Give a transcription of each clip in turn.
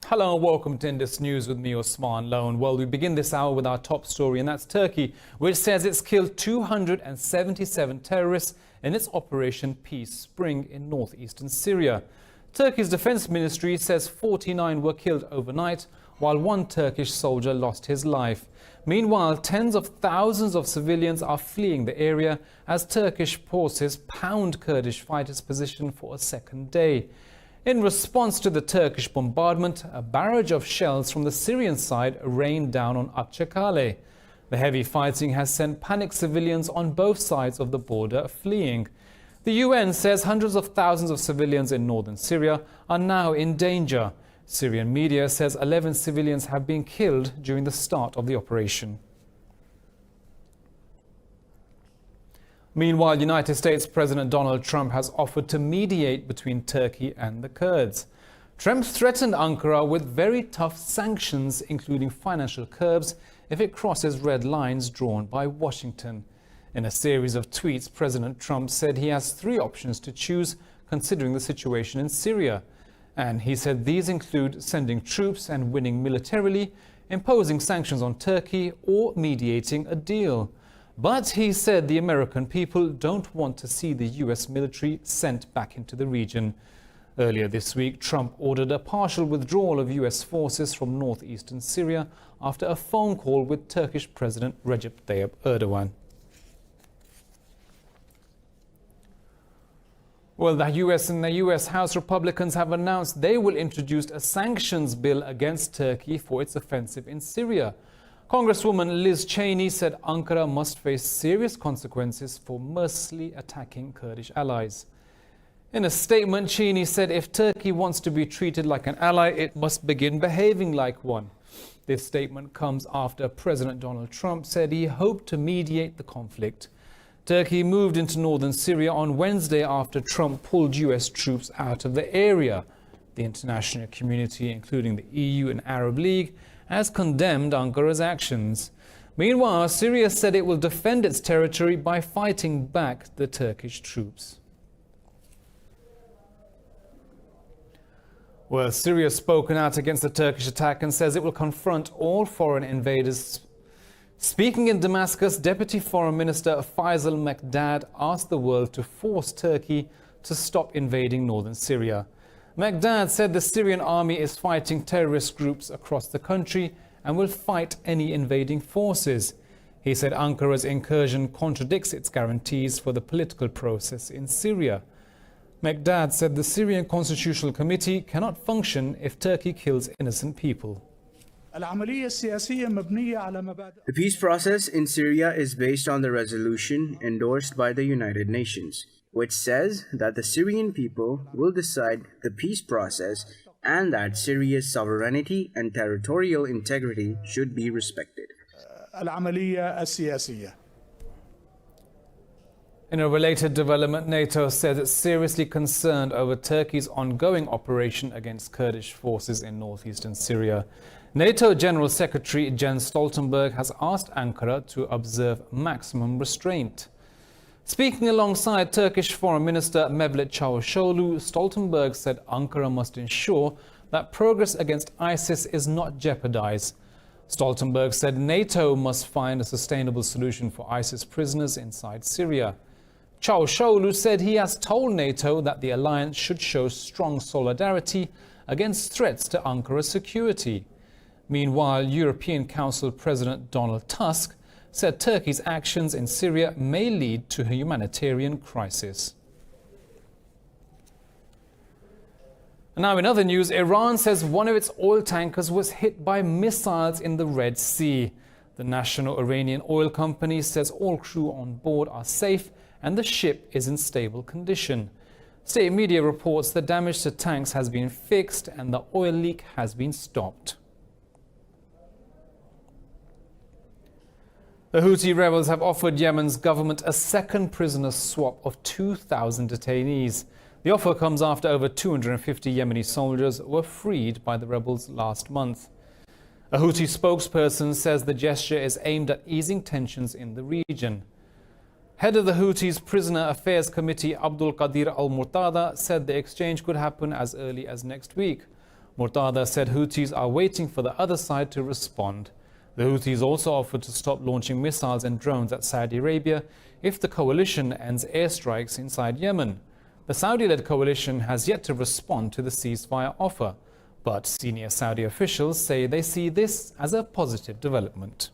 Hello and welcome to Indus News with me, Osman Lone. Well, we begin this hour with our top story, and that's Turkey, which says it's killed 277 terrorists in its Operation Peace Spring in northeastern Syria. Turkey's defense ministry says 49 were killed overnight, while one Turkish soldier lost his life. Meanwhile, tens of thousands of civilians are fleeing the area as Turkish forces pound Kurdish fighters' position for a second day. In response to the Turkish bombardment, a barrage of shells from the Syrian side rained down on Akçakale. The heavy fighting has sent panicked civilians on both sides of the border fleeing. The UN says hundreds of thousands of civilians in northern Syria are now in danger. Syrian media says 11 civilians have been killed during the start of the operation. Meanwhile, United States President Donald Trump has offered to mediate between Turkey and the Kurds. Trump threatened Ankara with very tough sanctions, including financial curbs, if it crosses red lines drawn by Washington. In a series of tweets, President Trump said he has three options to choose considering the situation in Syria. And he said these include sending troops and winning militarily, imposing sanctions on Turkey, or mediating a deal. But he said the American people don't want to see the US military sent back into the region. Earlier this week, Trump ordered a partial withdrawal of US forces from northeastern Syria after a phone call with Turkish President Recep Tayyip Erdogan. Well, the US House Republicans have announced they will introduce a sanctions bill against Turkey for its offensive in Syria. Congresswoman Liz Cheney said Ankara must face serious consequences for mercilessly attacking Kurdish allies. In a statement, Cheney said if Turkey wants to be treated like an ally, it must begin behaving like one. This statement comes after President Donald Trump said he hoped to mediate the conflict. Turkey moved into northern Syria on Wednesday after Trump pulled US troops out of the area. The international community, including the EU and Arab League, has condemned Ankara's actions. Meanwhile, Syria said it will defend its territory by fighting back the Turkish troops. Well, Syria has spoken out against the Turkish attack and says it will confront all foreign invaders. Speaking in Damascus, Deputy Foreign Minister Faisal Mekdad asked the world to force Turkey to stop invading northern Syria. Mekdad said the Syrian army is fighting terrorist groups across the country and will fight any invading forces. He said Ankara's incursion contradicts its guarantees for the political process in Syria. Mekdad said the Syrian Constitutional Committee cannot function if Turkey kills innocent people. The peace process in Syria is based on the resolution endorsed by the United Nations, which says that the Syrian people will decide the peace process and that Syria's sovereignty and territorial integrity should be respected. In a related development, NATO says it's seriously concerned over Turkey's ongoing operation against Kurdish forces in northeastern Syria. NATO General Secretary Jens Stoltenberg has asked Ankara to observe maximum restraint. Speaking alongside Turkish Foreign Minister Mevlut Çavuşoğlu, Stoltenberg said Ankara must ensure that progress against ISIS is not jeopardized. Stoltenberg said NATO must find a sustainable solution for ISIS prisoners inside Syria. Çavuşoğlu said he has told NATO that the alliance should show strong solidarity against threats to Ankara's security. Meanwhile, European Council President Donald Tusk said Turkey's actions in Syria may lead to a humanitarian crisis. Now, in other news, Iran says one of its oil tankers was hit by missiles in the Red Sea. The national Iranian oil company says all crew on board are safe and the ship is in stable condition. State media reports the damage to tanks has been fixed and the oil leak has been stopped. The Houthi rebels have offered Yemen's government a second prisoner swap of 2,000 detainees. The offer comes after over 250 Yemeni soldiers were freed by the rebels last month. A Houthi spokesperson says the gesture is aimed at easing tensions in the region. Head of the Houthis' Prisoner Affairs Committee, Abdul Qadir al-Murtada, said the exchange could happen as early as next week. Murtada said Houthis are waiting for the other side to respond. The Houthis also offered to stop launching missiles and drones at Saudi Arabia if the coalition ends airstrikes inside Yemen. The Saudi-led coalition has yet to respond to the ceasefire offer, but senior Saudi officials say they see this as a positive development.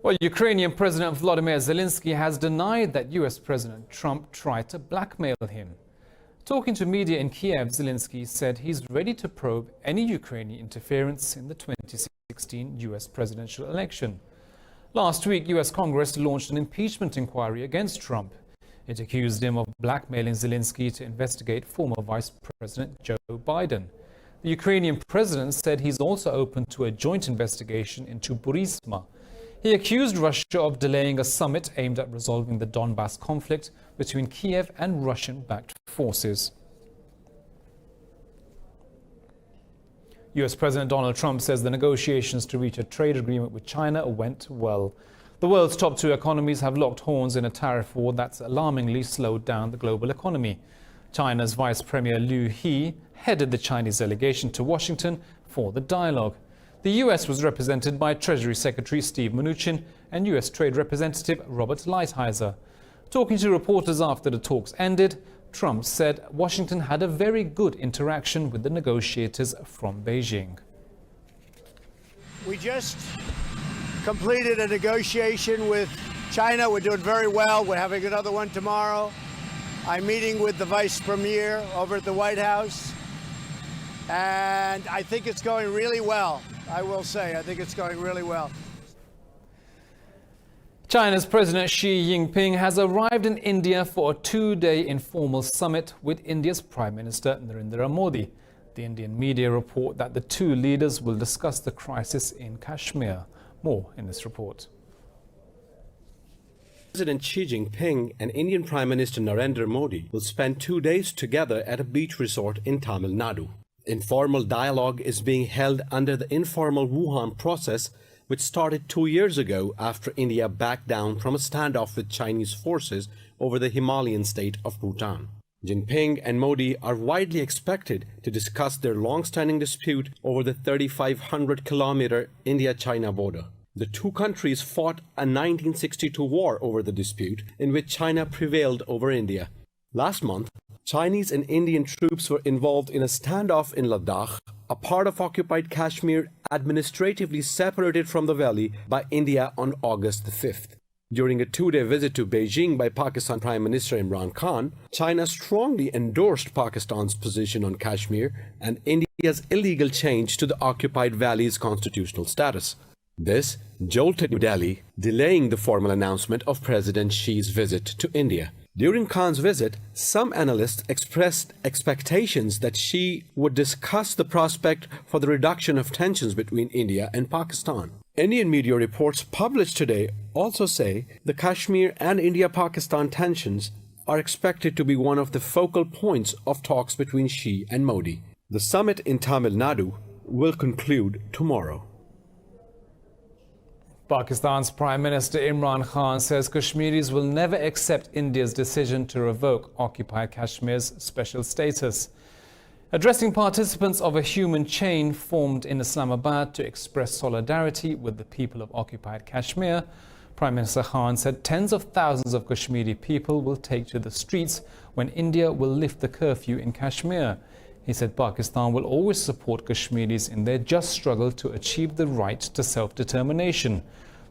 Well, Ukrainian President Volodymyr Zelensky has denied that US President Trump tried to blackmail him. Talking to media in Kiev, Zelensky said he's ready to probe any Ukrainian interference in the 2016 US presidential election. Last week, US Congress launched an impeachment inquiry against Trump. It accused him of blackmailing Zelensky to investigate former Vice President Joe Biden. The Ukrainian president said he's also open to a joint investigation into Burisma. He accused Russia of delaying a summit aimed at resolving the Donbas conflict between Kiev and Russian-backed forces. US President Donald Trump says the negotiations to reach a trade agreement with China went well. The world's top two economies have locked horns in a tariff war that's alarmingly slowed down the global economy. China's Vice Premier Liu He headed the Chinese delegation to Washington for the dialogue. The US was represented by Treasury Secretary Steve Mnuchin and US Trade Representative Robert Lighthizer. Talking to reporters after the talks ended, Trump said Washington had a very good interaction with the negotiators from Beijing. We just completed a negotiation with China. We're doing very well. We're having another one tomorrow. I'm meeting with the Vice Premier over at the White House, and I think it's going really well. I will say, I think it's going really well. China's President Xi Jinping has arrived in India for a two-day informal summit with India's Prime Minister Narendra Modi. The Indian media report that the two leaders will discuss the crisis in Kashmir. More in this report. President Xi Jinping and Indian Prime Minister Narendra Modi will spend 2 days together at a beach resort in Tamil Nadu. Informal dialogue is being held under the informal Wuhan process, which started 2 years ago after India backed down from a standoff with Chinese forces over the Himalayan state of Bhutan. Jinping and Modi are widely expected to discuss their long-standing dispute over the 3,500-kilometer India-China border. The two countries fought a 1962 war over the dispute, in which China prevailed over India. Last month, Chinese and Indian troops were involved in a standoff in Ladakh, a part of occupied Kashmir administratively separated from the valley by India on August the 5th. During a two-day visit to Beijing by Pakistan Prime Minister Imran Khan, China strongly endorsed Pakistan's position on Kashmir and India's illegal change to the occupied valley's constitutional status. This jolted New Delhi, delaying the formal announcement of President Xi's visit to India. During Khan's visit, some analysts expressed expectations that Xi would discuss the prospect for the reduction of tensions between India and Pakistan. Indian media reports published today also say the Kashmir and India-Pakistan tensions are expected to be one of the focal points of talks between Xi and Modi. The summit in Tamil Nadu will conclude tomorrow. Pakistan's Prime Minister Imran Khan says Kashmiris will never accept India's decision to revoke occupied Kashmir's special status. Addressing participants of a human chain formed in Islamabad to express solidarity with the people of occupied Kashmir, Prime Minister Khan said tens of thousands of Kashmiri people will take to the streets when India will lift the curfew in Kashmir. He said Pakistan will always support Kashmiris in their just struggle to achieve the right to self-determination.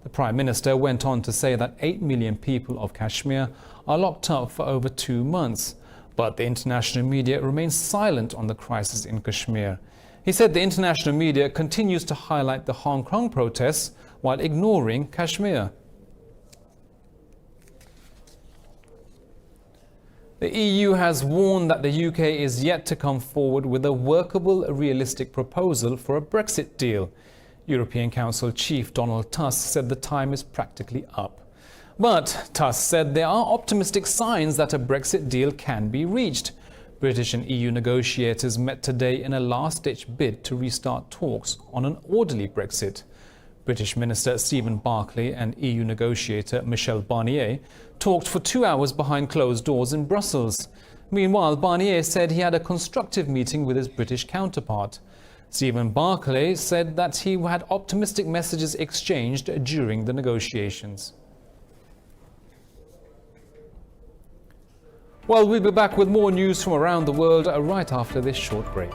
The Prime Minister went on to say that 8 million people of Kashmir are locked up for over 2 months. But the international media remains silent on the crisis in Kashmir. He said the international media continues to highlight the Hong Kong protests while ignoring Kashmir. The EU has warned that the UK is yet to come forward with a workable, realistic proposal for a Brexit deal. European Council Chief Donald Tusk said the time is practically up. But Tusk said there are optimistic signs that a Brexit deal can be reached. British and EU negotiators met today in a last-ditch bid to restart talks on an orderly Brexit. British Minister Stephen Barclay and EU negotiator Michel Barnier talked for 2 hours behind closed doors in Brussels. Meanwhile, Barnier said he had a constructive meeting with his British counterpart. Stephen Barclay said that he had optimistic messages exchanged during the negotiations. Well, we'll be back with more news from around the world right after this short break.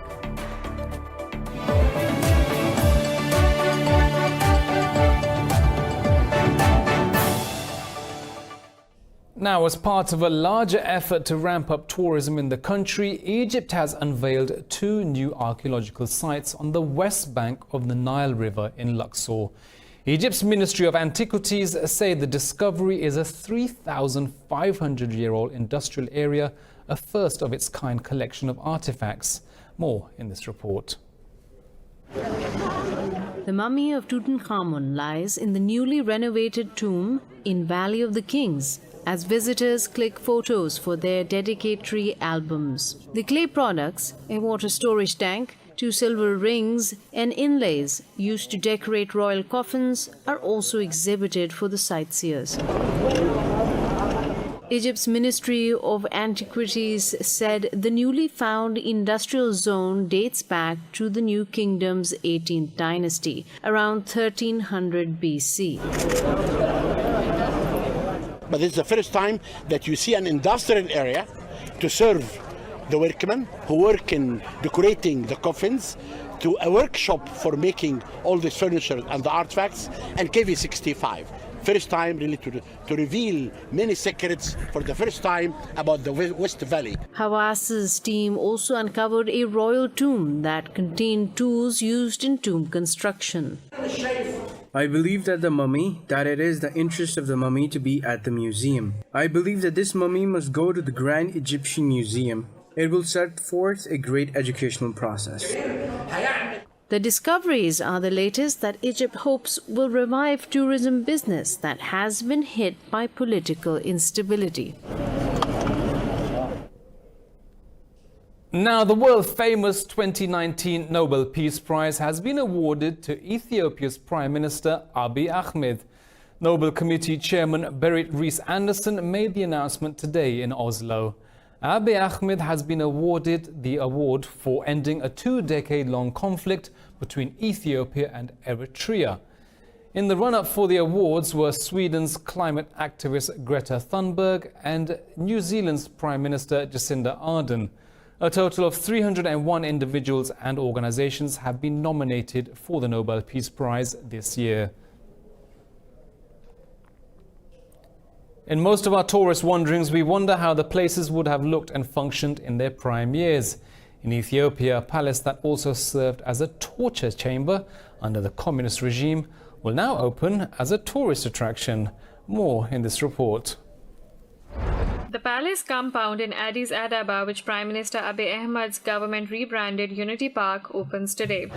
Now, as part of a larger effort to ramp up tourism in the country, Egypt has unveiled 2 new archaeological sites on the west bank of the Nile River in Luxor. Egypt's Ministry of Antiquities say the discovery is a 3,500-year-old industrial area, a first-of-its-kind collection of artifacts. More in this report. The mummy of Tutankhamun lies in the newly renovated tomb in Valley of the Kings, as visitors click photos for their dedicatory albums. The clay products, a water storage tank, 2 silver rings and inlays used to decorate royal coffins are also exhibited for the sightseers. Egypt's Ministry of Antiquities said the newly found industrial zone dates back to the New Kingdom's 18th dynasty, around 1300 BC. But this is the first time that you see an industrial area to serve the workmen who work in decorating the coffins, to a workshop for making all the furniture and the artifacts, and KV65. First time really to reveal many secrets for the first time about the West Valley. Hawas's team also uncovered a royal tomb that contained tools used in tomb construction. I believe that it is the interest of the mummy to be at the museum. I believe that this mummy must go to the Grand Egyptian Museum. It will set forth a great educational process. The discoveries are the latest that Egypt hopes will revive tourism business that has been hit by political instability. Now, the world-famous 2019 Nobel Peace Prize has been awarded to Ethiopia's Prime Minister Abiy Ahmed. Nobel Committee Chairman Berit Reiss-Andersen made the announcement today in Oslo. Abiy Ahmed has been awarded the award for ending a 2-decade-long conflict between Ethiopia and Eritrea. In the run-up for the awards were Sweden's climate activist Greta Thunberg and New Zealand's Prime Minister Jacinda Ardern. A total of 301 individuals and organizations have been nominated for the Nobel Peace Prize this year. In most of our tourist wanderings, we wonder how the places would have looked and functioned in their prime years. In Ethiopia, a palace that also served as a torture chamber under the communist regime will now open as a tourist attraction. More in this report. The palace compound in Addis Ababa, which Prime Minister Abiy Ahmed's government rebranded Unity Park, opens today.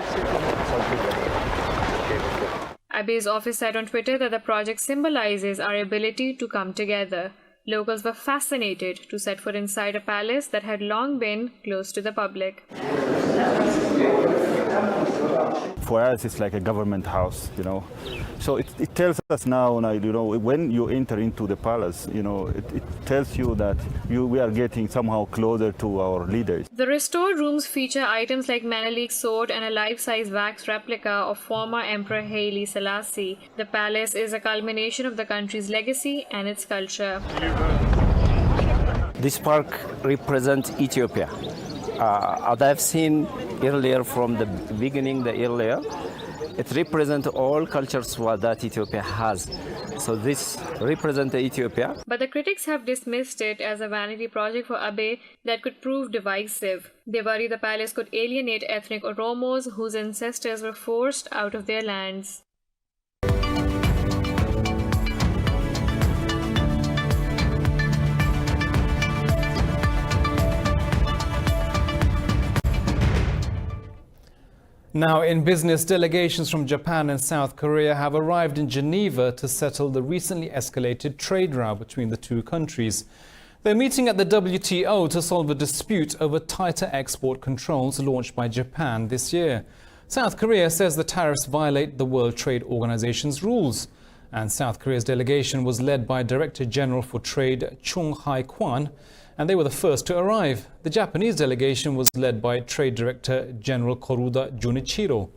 Abiy's office said on Twitter that the project symbolizes our ability to come together. Locals were fascinated to set foot inside a palace that had long been closed to the public. For us, it's like a government house, So it tells us now, when you enter into the palace, it tells you that we are getting somehow closer to our leaders. The restored rooms feature items like Menelik's sword and a life-size wax replica of former Emperor Haile Selassie. The palace is a culmination of the country's legacy and its culture. This park represents Ethiopia. As I've seen earlier from the beginning, it represents all cultures that Ethiopia has. So this represents Ethiopia. But the critics have dismissed it as a vanity project for Abiy that could prove divisive. They worry the palace could alienate ethnic Oromos whose ancestors were forced out of their lands. Now, in business, delegations from Japan and South Korea have arrived in Geneva to settle the recently escalated trade row between the two countries. They're meeting at the WTO to solve a dispute over tighter export controls launched by Japan this year. South Korea says the tariffs violate the World Trade Organization's rules. And South Korea's delegation was led by Director General for Trade Chung Hai-kwan. and they were the first to arrive. The Japanese delegation was led by Trade Director General Koruda Junichiro.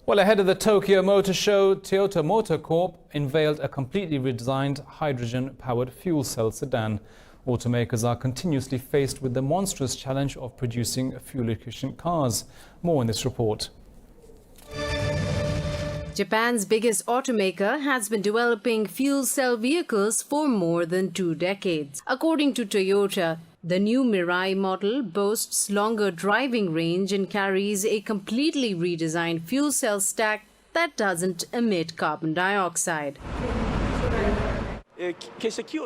Well, ahead of the Tokyo Motor Show, Toyota Motor Corp unveiled a completely redesigned hydrogen-powered fuel cell sedan. Automakers are continuously faced with the monstrous challenge of producing fuel-efficient cars. More in this report. Japan's biggest automaker has been developing fuel cell vehicles for more than 2 decades. According to Toyota, the new Mirai model boasts longer driving range and carries a completely redesigned fuel cell stack that doesn't emit carbon dioxide.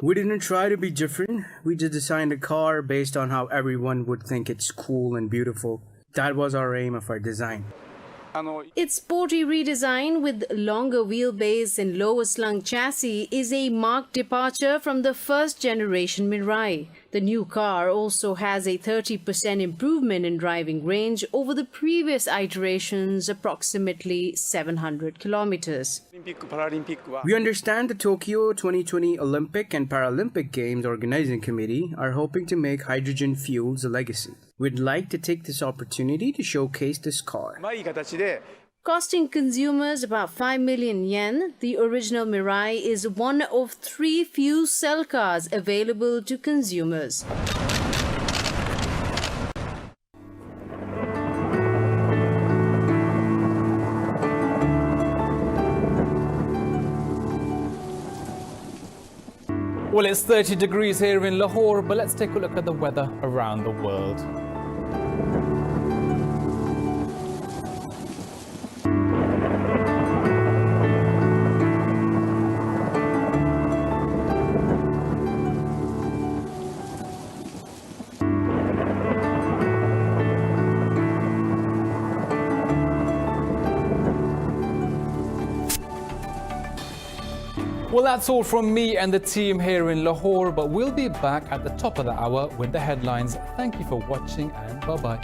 We didn't try to be different. We just designed a car based on how everyone would think it's cool and beautiful. That was our aim of our design. Its sporty redesign with longer wheelbase and lower slung chassis is a marked departure from the first generation Mirai. The new car also has a 30% improvement in driving range over the previous iterations, approximately 700 kilometers. We understand the Tokyo 2020 Olympic and Paralympic Games Organizing Committee are hoping to make hydrogen fuels a legacy. We'd like to take this opportunity to showcase this car. Costing consumers about 5 million yen, the original Mirai is one of 3 fuel cell cars available to consumers. Well, it's 30 degrees here in Lahore, but let's take a look at the weather around the world. Well, that's all from me and the team here in Lahore, but we'll be back at the top of the hour with the headlines. Thank you for watching and bye-bye.